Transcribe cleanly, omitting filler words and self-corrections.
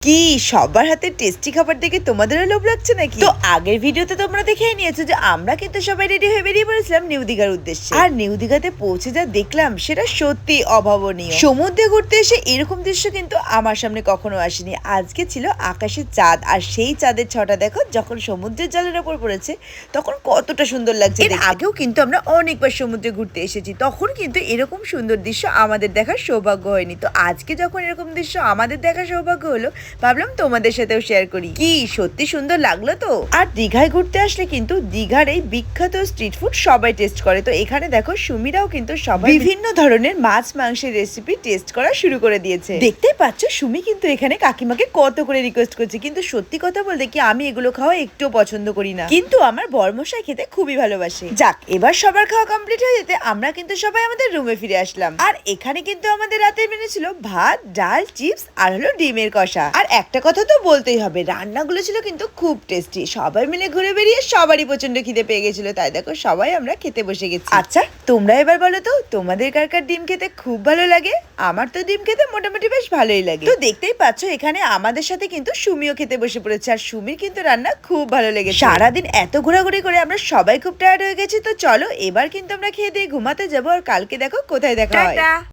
কি সবার হাতে টেস্টি খাবার দেখে তোমাদেরও লোভ লাগছে নাকি? তো আগের ভিডিওতে তোমরা দেখেই নিয়েছো যে আমরা কিন্তু সবাই রেডি হয়ে বেরিয়ে পড়েছিলাম নিউ দীঘার উদ্দেশ্যে। আর নিউ দীঘাতে পৌঁছে যা দেখলাম সেটা সত্যি অভাবনীয়। সমুদ্রে ঘুরতে এসে এরকম দৃশ্য কিন্তু আমার সামনে কখনো আসেনি। আজকে ছিল আকাশে চাঁদ, আর সেই চাঁদের ছটা দেখো যখন সমুদ্রের জলের ওপর পড়েছে তখন কতটা সুন্দর লাগছে। এর আগেও কিন্তু আমরা অনেকবার সমুদ্রে ঘুরতে এসেছি, তখন কিন্তু এরকম সুন্দর দৃশ্য আমাদের দেখার সৌভাগ্য হয়নি। তো আজকে যখন এরকম দৃশ্য আমাদের দেখার সৌভাগ্য হলো, ভাবলাম তোমাদের সাথেও শেয়ার করি। কি সত্যি সুন্দর লাগলো তো। আর দীঘায় ঘুরতে আসলে কিন্তু দীঘার এই বিখ্যাত স্ট্রিট ফুড সবাই টেস্ট করে। তো এখানে দেখো সুমিরাও কিন্তু সবাই বিভিন্ন ধরনের মাছ মাংসের রেসিপি টেস্ট করা শুরু করে দিয়েছে। দেখতেই পাচ্ছ সুমি কিন্তু এখানে কাকিমাকে কত করে রিকোয়েস্ট করছে, কিন্তু সত্যি কথা বলতে কি আমি এগুলো খাওয়া একটুও পছন্দ করি না, কিন্তু আমার বরমশাই খেতে খুবই ভালোবাসে। যাক, এবার সবার খাওয়া কমপ্লিট হয়ে যেতে আমরা কিন্তু সবাই আমাদের রুমে ফিরে আসলাম। আর এখানে কিন্তু আমাদের রাতের মেনু ছিল ভাত, ডাল, চিপস আর হলো ডিমের কষা। আর একটা কথা তো বলতেই হবে, রান্নাগুলো ছিল কিন্তু খুব টেস্টি। সবাই মিলে ঘুরে বেরিয়ে সবারই প্রচন্ড খিদে পেয়ে গেছিল, তাই দেখো সবাই আমরা খেতে বসে গেছি। আচ্ছা তোমরা এবার বলো তো তোমাদের কার কার ডিম খেতে খুব ভালো লাগে? আমার তো ডিম খেতে মোটামুটি বেশ ভালোই লাগে। তো দেখতেই পাচ্ছ এখানে আমাদের সাথে কিন্তু সুমিও খেতে বসে পড়েছে, আর সুমির কিন্তু রান্না খুব ভালো লেগেছে। সারাদিন এত ঘোরাঘুরি করে আমরা সবাই খুব টায়ার্ড হয়ে গেছি। তো চলো এবার কিন্তু আমরা খেয়ে দিয়ে ঘুমাতে যাবো, আর কালকে দেখো কোথায় দেখা হয়।